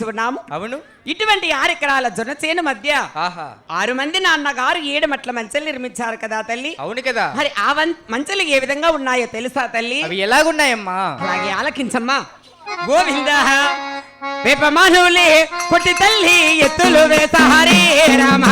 వచ్చి ఉన్నాము. అవును. ఇటువంటి 6 ఎకరాల జొన్న చేను మధ్య 6 మంది నాన్నగారు 7 మట్ల మంచెలు నిర్మించారు కదా తల్లి. అవును కదా. మరి ఆ మంచెలు ఏ విధంగా ఉన్నాయో తెలుసా తల్లి? అవి ఎలాగున్నాయమ్మా? అలాగే ఆలకించమ్మా. గోవింద వేపమానులే కొట్టి తల్లి ఎత్తులు వేసహరే రామ.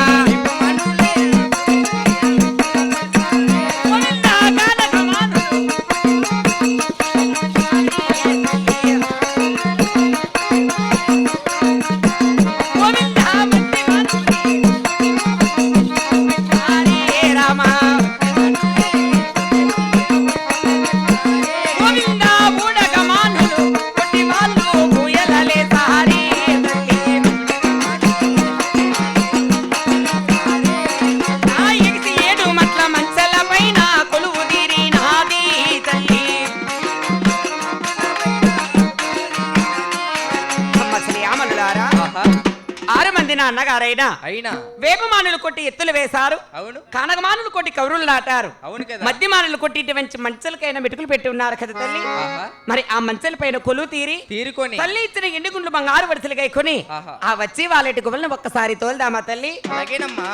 అన్నగారైనా అయినా వేపమానులు కొట్టి ఎత్తులు వేశారు. అవును. కానగమానులు కొట్టి కౌరులు నాటారు. అవును కదా. మధ్యమానులు కొట్టి ఇటువంటి మంచలకైనా మెటుకులు పెట్టి ఉన్నారు కదా తల్లి. మరి ఆ మంచల పైన కొలువు తీరుకొని తల్లి ఇచ్చిన ఎండు గుండ్లు బంగారు వరుసలుగా కొని ఆ వచ్చి వాళ్ళటి గువ్వలను ఒక్కసారి తోలుదామా తల్లి? అలాగేనమ్మా.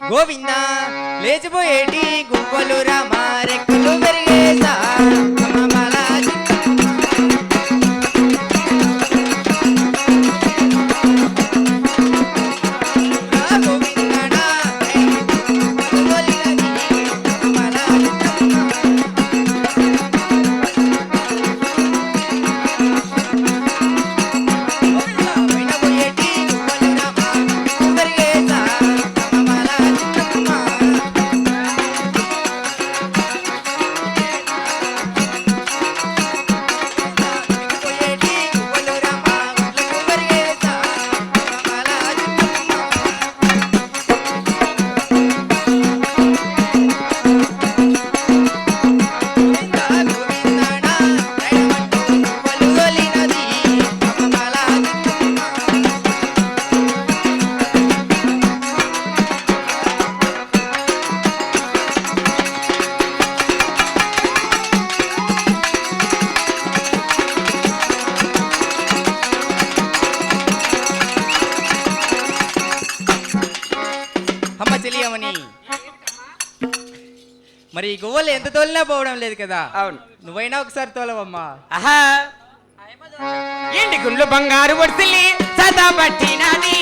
గోవింద లేచిపోయేటి గువ్వలు రామా రెక్కలు పెరిగేసా మరి గువ్వలు ఎంత తోలినా పోవడం లేదు కదా. అవును. నువ్వైనా ఒకసారి తోలవమ్మా. ఆహా ఎండి గుండ్లు బంగారు వడిసిలి సదా పట్టినది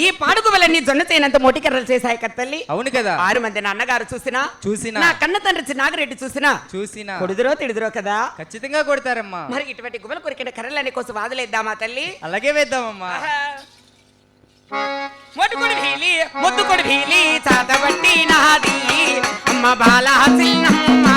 ఈ పాడుగువలన్నీ జొన్న చేయనంత మోటికర్రలు చేశాయి కదా తల్లి. అవును కదా. 6 మంది నాన్నగారు చూసినా నా కన్న తండ్రి నాగరెడ్డి చూసినా కొడుదురో తిడుదురో కదా. ఖచ్చితంగా కొడతారమ్మా. మరి ఇటువంటి గువ్వలు కొరికిన కర్రలనే కోసం వాదులేద్దామా తల్లి? అలాగే వేద్దామమ్మా. మొట్టుకొడి భీలి ముద్దుకొడి భీలి చాతబట్టి నాది అమ్మ బాలా సిన్నమ్మ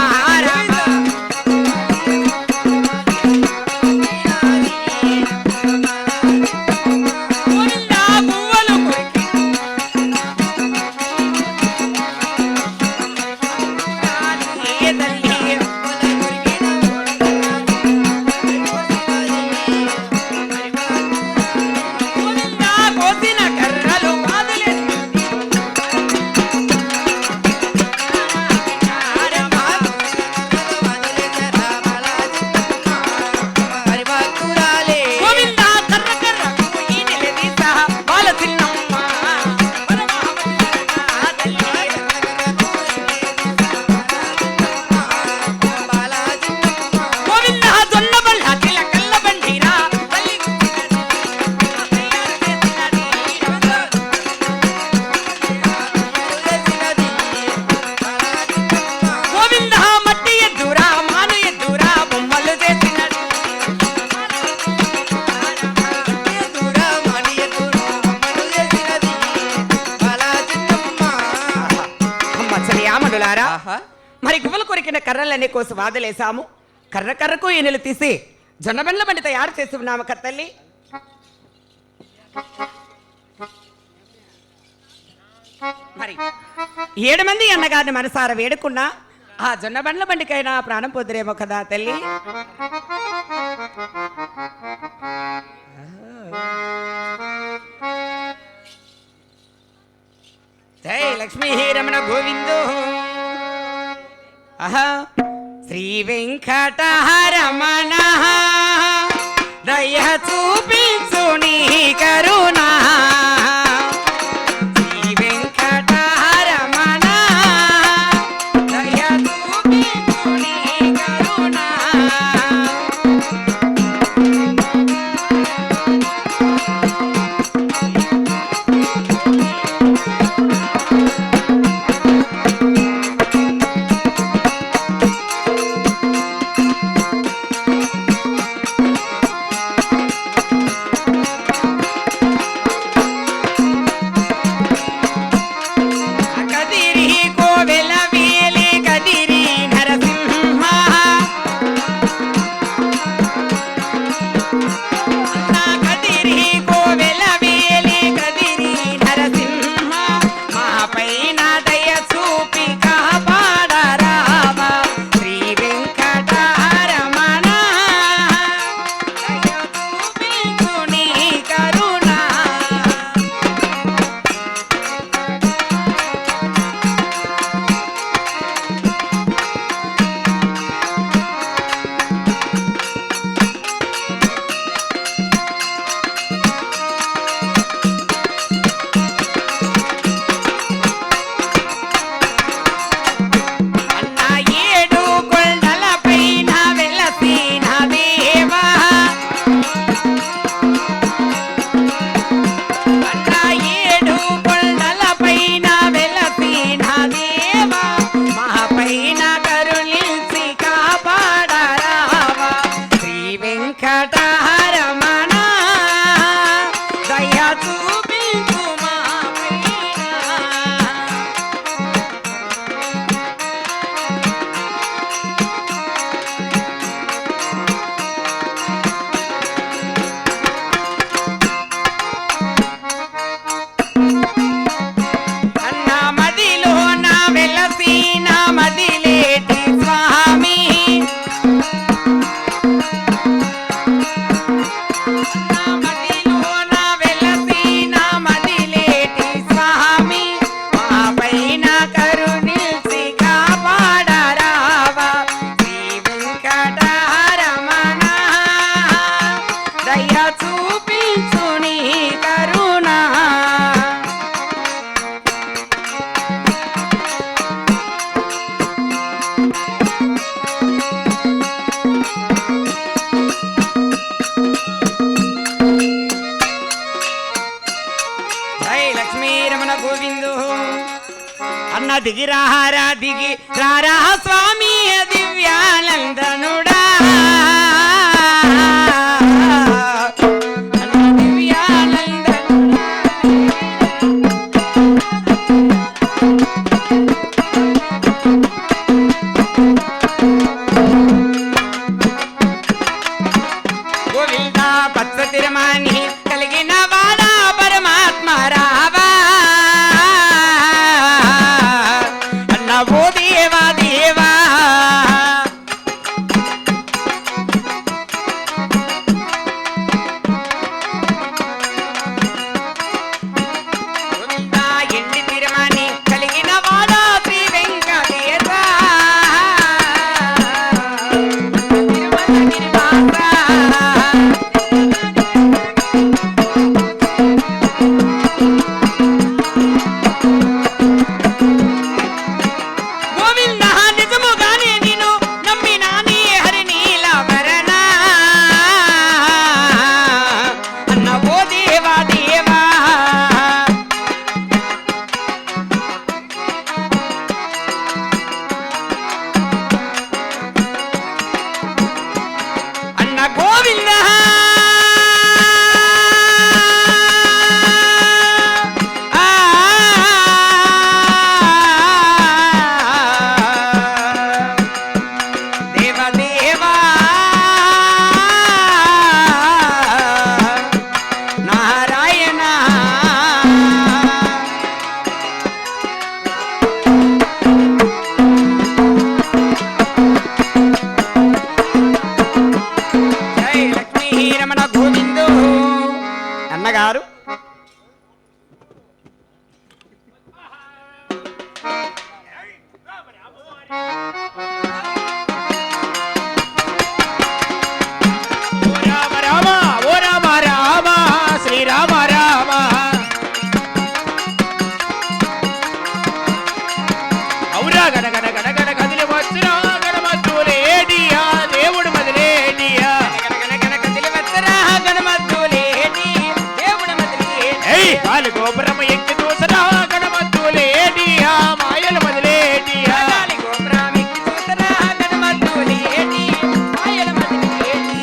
Adama తల్లులారా ఆహా. మరి గువ్వలు కొరికిన కర్రలన్నీ కోసి వాదలేసాము. కర్ర కర్రకు ఈనెలు తీసి జొన్నబెండ్ల బండి తయారు చేసి ఉన్నాము కత్తల్లి. మరి 7 మంది అన్నగారిని మనసార వేడుకున్నా ఆ జొన్నబండ్ల బండికైనా ప్రాణం పొద్దురేమో కదా తల్లి. జై లక్ష్మీ రమణ గోవిందో. ఆహా శ్రీ వెంకటరమణ దయ చూపించు నీ కరుణా. శ్రీ వెంకటరమణ దయ చూపించు నీ కరుణా. కదిరి కోవెల వేలి కదిరి నరసింహ. కదిరి కోవెల వేలి కదిరి నరసింహ. మా పైన దయ చూపి కాపాడరావా. శ్రీ వెంకటరమణ దయ చూపించు నీ కరుణా. అన్నా 7 కొండలపైన వెలసిన దేవా. అన్నా 7 కొండలపైన వెలసిన దేవా. మా పైన కరుణించి కాపాడరావా. శ్రీ వెంకటరమణ దయ చూపించు మా పైన. అన్న మదిలో నా వెలసిన మదిలేటి స్వామి. అన్న మదిలో నా వెలసిన మదిలేటి స్వామి. మా పైన కరుణించి కాపాడరావా. శ్రీ వెంకటరమణ దయ చూపించు నీ కరుణా. జై లక్ష్మీ రమణ గోవిందో. అన్న దిగి రారా దిగి రారా స్వామి దివ్యానందనుడా. అన్న దివ్యానందనుడా. గోవిందా పచ్చ తిరుమణి కలిగిన వాడా పరమాత్మ రావా. అన్న ఓ దేవా దేవా. గడగడ గడగడ కదిలి వచ్చిన గణమద్దులేడియా దేవుడు మదిలేడియా పాలు గోపురం ఎక్కి చూసరా గణమద్దులేడియా మాయలు మదిలేడియా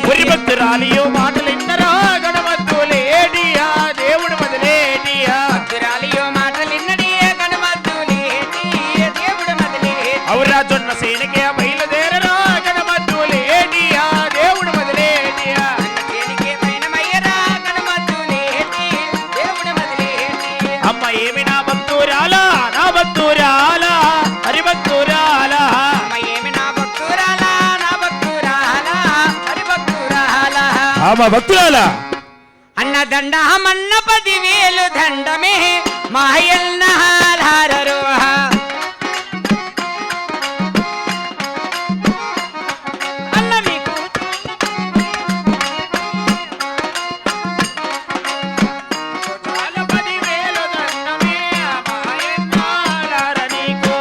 పురి భక్తురాలియో మాటలు ఇన్నరా గణమద్దులేడియా దేవుడు మదిలేడియా ఔరా జొన్న సేనకే బయలుదేరరా గణమద్దులేడియా దేవుడు మదిలేడియా అమ్మ ఏమి నా భక్తురాలా హరిభక్తురాలా అమ్మ భక్తురాలా అన్నదండ మన్న 10,000 దండమే మాయల్న హారరోహ అన్న మీకు చాలా 10,000 దండమే మాయన్నార నీకు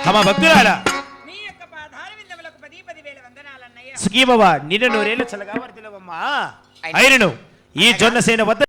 అమ్మ భక్తురాలా మీ యొక్క పాదాల విందములకు 10,000 వందనాలన్నయ్య. సుఖీ బాబా నిన్ను నూరేళ్ళు చల్లగా వర్తిలవమ్మా అయినను ఈ జొన్నసేన వద్ద